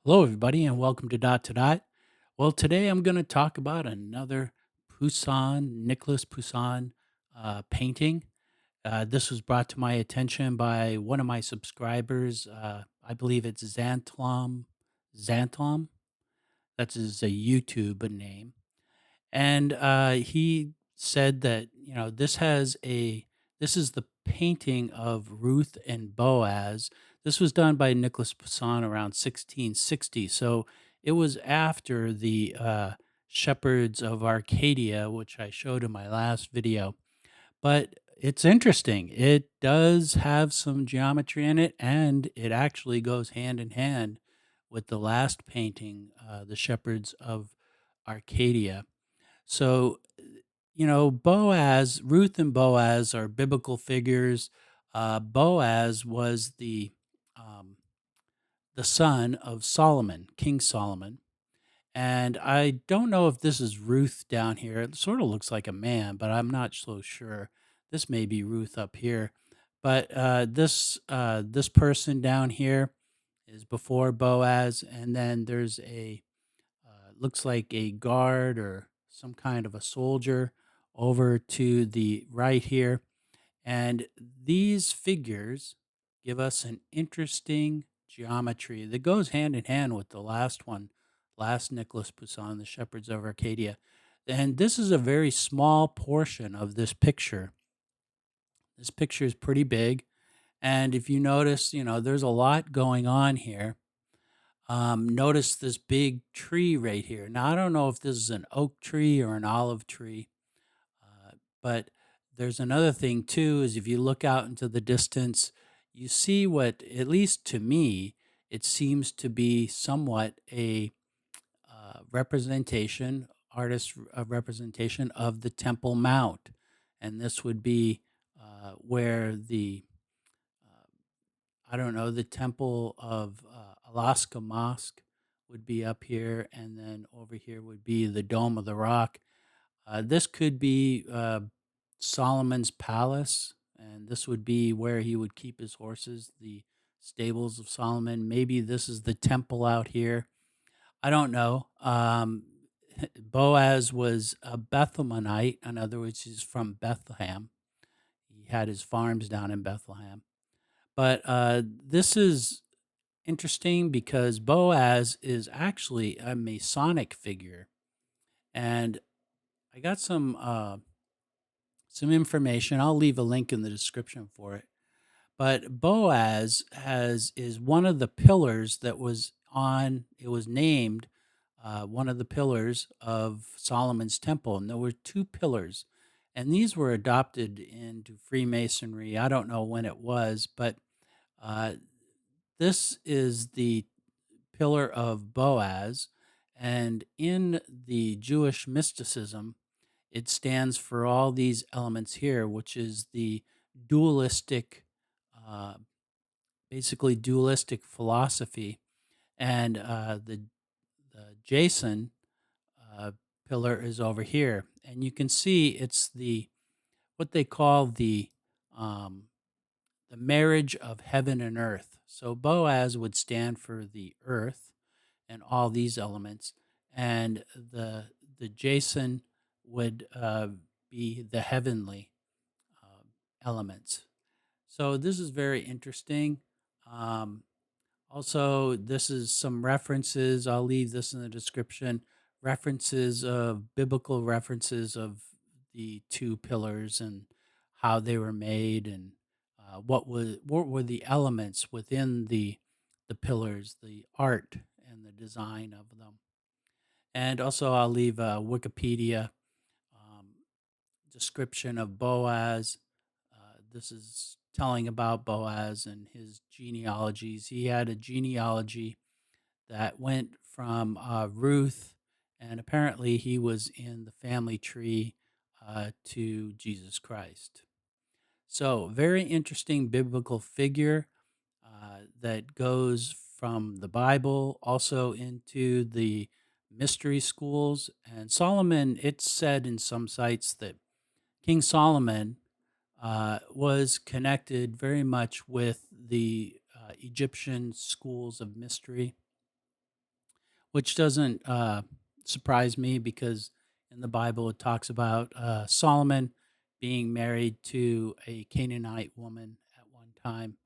Hello, everybody, and welcome to Dot to Dot. Well, today I'm going to talk about another Nicholas Poussin painting. This was brought to my attention by one of my subscribers. I believe it's Xantlom. Xantlom. That's his YouTube name. And he said that this is the painting of Ruth and Boaz. This was done by Nicholas Poussin around 1660. So it was after the shepherds of Arcadia, which I showed in my last video. But it's interesting. It does have some geometry in it, and it actually goes hand in hand with the last painting, the shepherds of Arcadia. So, Ruth and Boaz are biblical figures. Boaz was um, the son of Solomon, King Solomon. And I don't know if this is Ruth down here. It sort of looks like a man, but I'm not so sure. This may be Ruth up here. But this person down here is before Boaz, and then there's a looks like a guard or some kind of a soldier over to the right here. And these figures give us an interesting geometry that goes hand in hand with the last one, last Nicholas Poussin, the Shepherds of Arcadia. And this is a very small portion of this picture. This picture is pretty big. And if you notice, there's a lot going on here. Notice this big tree right here. Now, I don't know if this is an oak tree or an olive tree, but there's another thing too, is if you look out into the distance, you see what, at least to me, it seems to be somewhat a representation, artist representation of the Temple Mount. And this would be where uh, I don't know, the temple of Alaska Mosque would be up here, and then over here would be the Dome of the Rock. This could be Solomon's palace, and this would be where he would keep his horses, the stables of Solomon. Maybe this is the temple out here. I don't know. Boaz was a Bethlehemite. In other words, he's from Bethlehem. He had his farms down in Bethlehem. But this is interesting because Boaz is actually a Masonic figure, and I got some information. I'll leave a link in the description for it. But Boaz has is one of the pillars that was on. It was named one of the pillars of Solomon's temple, and there were two pillars, and these were adopted into Freemasonry. I don't know when it was, but uh, this is the pillar of Boaz, and in the Jewish mysticism, it stands for all these elements here, which is the dualistic, uh, basically dualistic philosophy, and the Jason uh, pillar is over here, and you can see it's the what they call um, the marriage of heaven and earth. So Boaz would stand for the earth and all these elements, and the Jason would be the heavenly elements. So this is very interesting. Um, Also, this is some references. I'll leave this in the description. References of biblical references of the two pillars and how they were made, and what were the elements within the pillars, the art and the design of them. And also, I'll leave a Wikipedia um, description of Boaz. This is telling about Boaz and his genealogies. He had a genealogy that went from Ruth, and apparently he was in the family tree to Jesus Christ. So, very interesting biblical figure that goes from the Bible also into the mystery schools. And Solomon, it's said in some sites that King Solomon was connected very much with the Egyptian schools of mystery. which doesn't surprise me because in the Bible it talks about Solomon being married to a Canaanite woman at one time.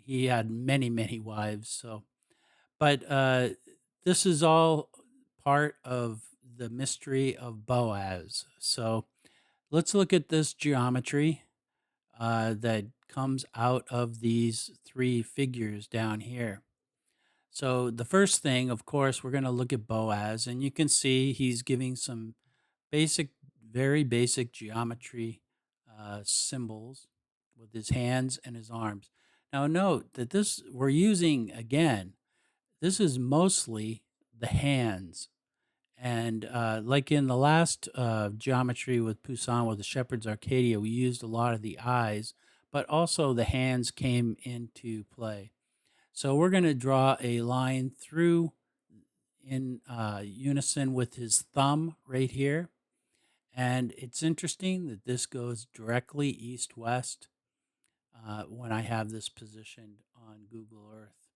He had many, many wives. So, but this is all part of the mystery of Boaz. So let's look at this geometry that comes out of these three figures down here. So the first thing, of course, we're going to look at Boaz, and you can see he's giving some basic, very basic geometry symbols with his hands and his arms. Now note that this we're using again. This is mostly the hands, and like in the last geometry with Poussin with the Shepherd's Arcadia, we used a lot of the eyes, but also the hands came into play. So we're going to draw a line through in unison with his thumb right here. And it's interesting that this goes directly east-west when I have this positioned on Google Earth.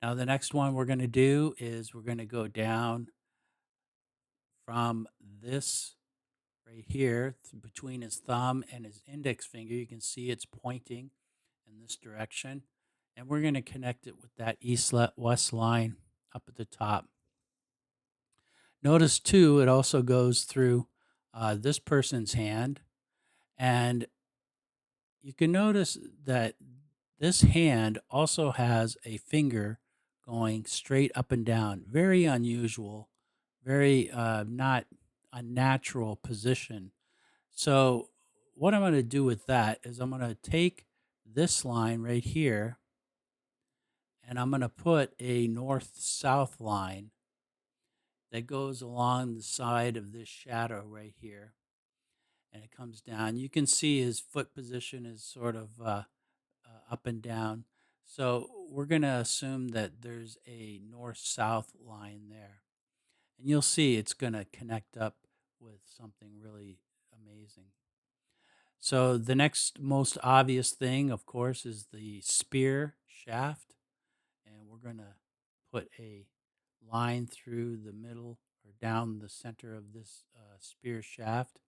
Now the next one we're going to do is we're going to go down from this right here between his thumb and his index finger. You can see it's pointing in this direction. And we're going to connect it with that east-west line up at the top. Notice too, it also goes through this person's hand. And you can notice that this hand also has a finger going straight up and down. Very unusual, very not a natural position. So what I'm going to do with that is I'm going to take this line right here and I'm going to put a north-south line that goes along the side of this shadow right here. And it comes down. You can see his foot position is sort of up and down. So we're going to assume that there's a north-south line there. And you'll see it's going to connect up with something really amazing. So the next most obvious thing, of course, is the spear shaft. And we're going to put a line through the middle or down the center of this spear shaft.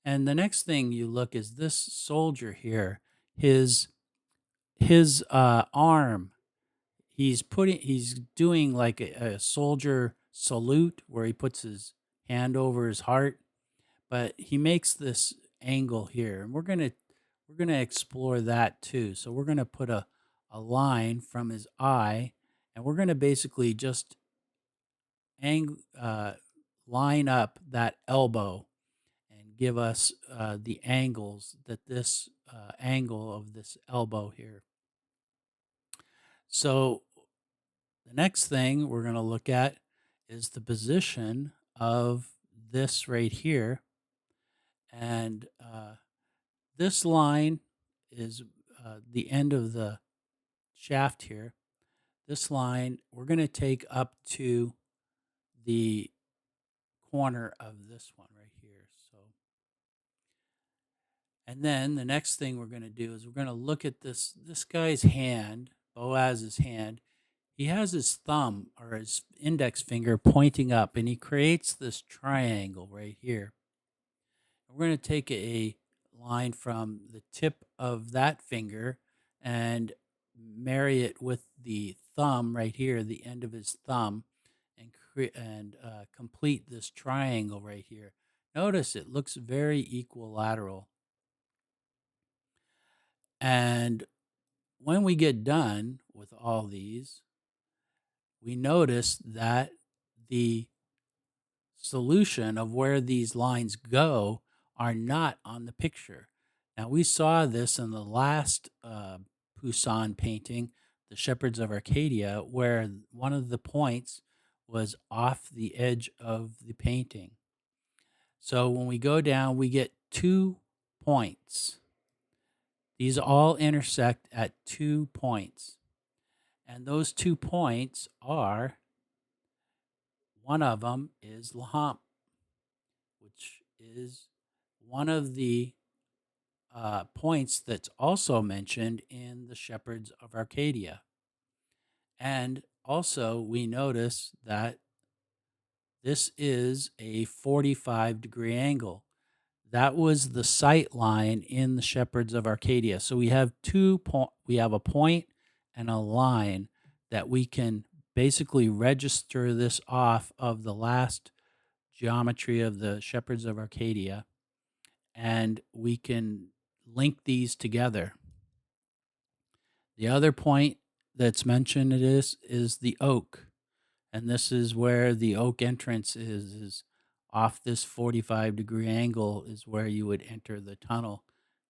And the next thing you look is this soldier here, his arm. He's doing like a soldier salute where he puts his hand over his heart, but he makes this angle here, and we're gonna explore that too. So we're gonna put a line from his eye, and we're gonna basically just ang- uh, line up that elbow and give us the angles that this angle of this elbow here. So the next thing we're going to look at is the position of this right here. And this line is the end of the shaft here. This line we're going to take up to the corner of this one right here. So, and then the next thing we're going to do is we're going to look at this guy's hand, Boaz's hand. He has his thumb or his index finger pointing up, and he creates this triangle right here. We're going to take a line from the tip of that finger and marry it with the thumb right here, the end of his thumb, and complete this triangle right here. Notice it looks very equilateral. And when we get done with all these, we notice that the solution of where these lines go are not on the picture. Now, we saw this in the last Poussin painting, The Shepherds of Arcadia, where one of the points was off the edge of the painting. So when we go down, we get 2 points. These all intersect at 2 points. And those 2 points are, one of them is Laham, which is one of the points that's also mentioned in the Shepherds of Arcadia. And Also, we notice that this is a 45-degree angle. That was the sight line in the Shepherds of Arcadia. So we have a point and a line that we can basically register this off of the last geometry of the Shepherds of Arcadia, and we can link these together. The other point that's mentioned is the oak, and this is where the oak entrance is off this 45-degree angle is where you would enter the tunnel.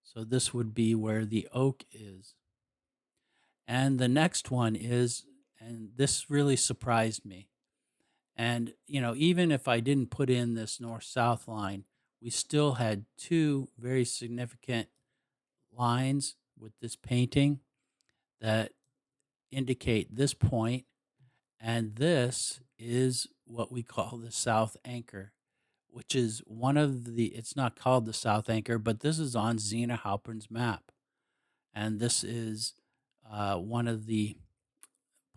So this would be where the oak is. And the next one is, and this really surprised me. And, even if I didn't put in this north south line, we still had two very significant lines with this painting that indicate this point, and this is what we call the south anchor, which is it's not called the south anchor, but this is on Zena Halpern's map. And this is one of the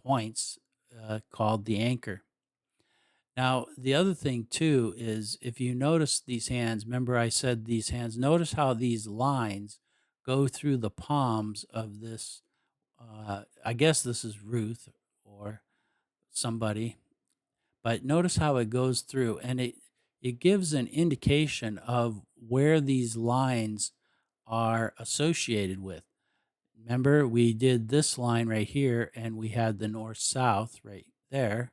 points called the anchor. Now, the other thing too is if you notice these hands, remember I said these hands, notice how these lines go through the palms of this. I guess this is Ruth or somebody, but notice how it goes through, and it gives an indication of where these lines are associated with. Remember, we did this line right here, and we had the north south right there.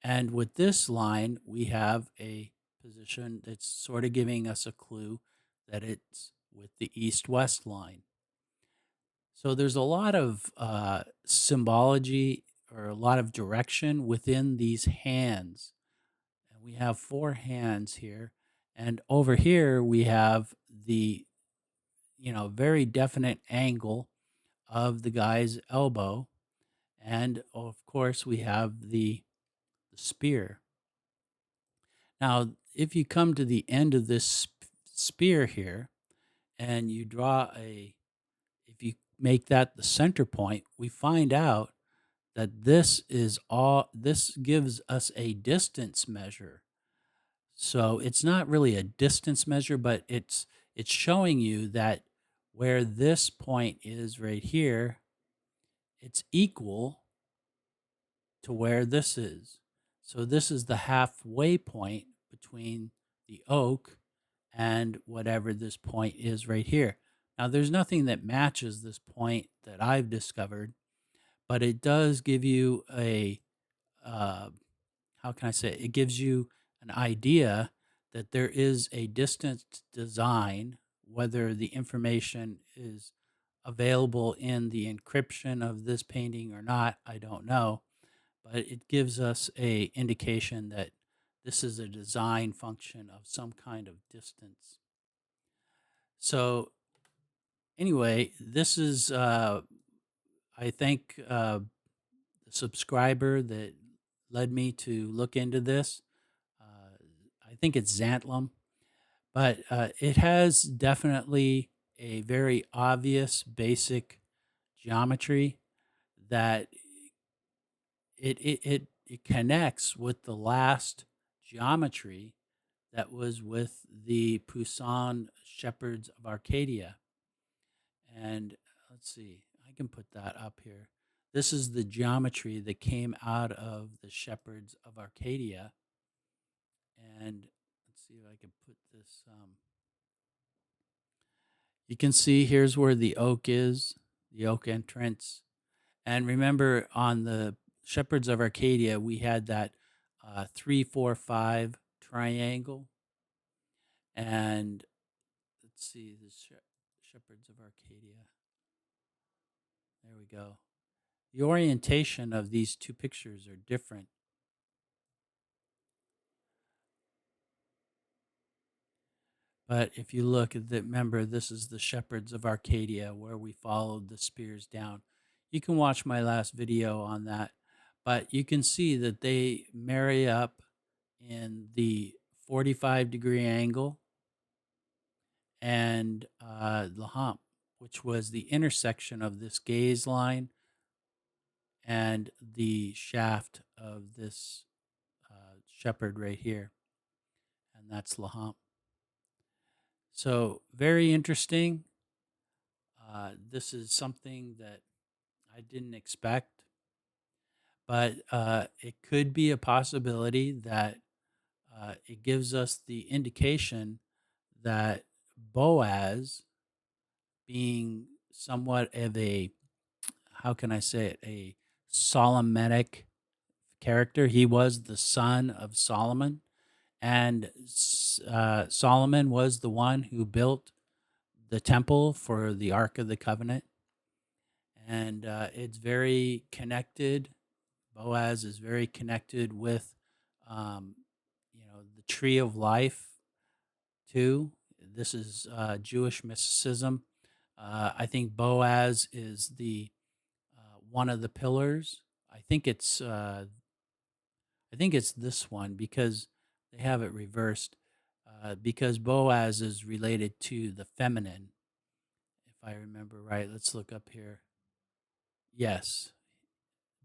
And with this line, we have a position that's sort of giving us a clue that it's with the east west line. So there's a lot of symbology or a lot of direction within these hands. And we have four hands here. And over here, we have the, very definite angle of the guy's elbow. And of course, we have the spear. Now, if you come to the end of this spear here and you if you make that the center point, we find out that this gives us a distance measure. So it's not really a distance measure, but it's showing you that where this point is right here, it's equal to where this is. So this is the halfway point between the oak and whatever this point is right here. Now, there's nothing that matches this point that I've discovered, but it does give you uh, how can I say it? It gives you an idea that there is a distance design, whether the information is available in the encryption of this painting or not, I don't know, but it gives us a indication that this is a design function of some kind of distance. So anyway, this is I thank the subscriber that led me to look into this. I think it's Xantlam, but it has definitely a very obvious basic geometry that it connects with the last geometry that was with the Poussins Shepherds of Arcadia. And let's see, I can put that up here. This is the geometry that came out of the Shepherds of Arcadia. And let's see if I can put this. You can see here's where the oak is, the oak entrance. And remember, on the Shepherds of Arcadia, we had that 3-4-5 triangle. And let's see, the Shepherds of Arcadia. There we go. The orientation of these two pictures are different. But if you look at the, remember, this is the Shepherds of Arcadia where we followed the spears down. You can watch my last video on that, but you can see that they marry up in the 45-degree angle and the hump, which was the intersection of this gaze line and the shaft of this shepherd right here, and that's Laham. So very interesting. This is something that I didn't expect, but it could be a possibility that it gives us the indication that Boaz, being somewhat of a, how can I say it, a Solomonic character, he was the son of Solomon, and Solomon was the one who built the temple for the Ark of the Covenant, and it's very connected. Boaz is very connected with, um, the tree of life too. This is Jewish mysticism. I think Boaz is the one of the pillars. I think it's this one because they have it reversed. Because Boaz is related to the feminine, if I remember right. Let's look up here. Yes,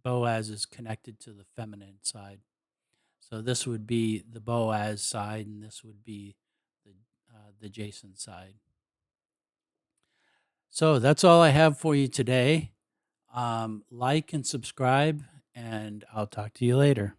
Boaz is connected to the feminine side. So this would be the Boaz side, and this would be the Jason side. So that's all I have for you today. Like and subscribe, and I'll talk to you later.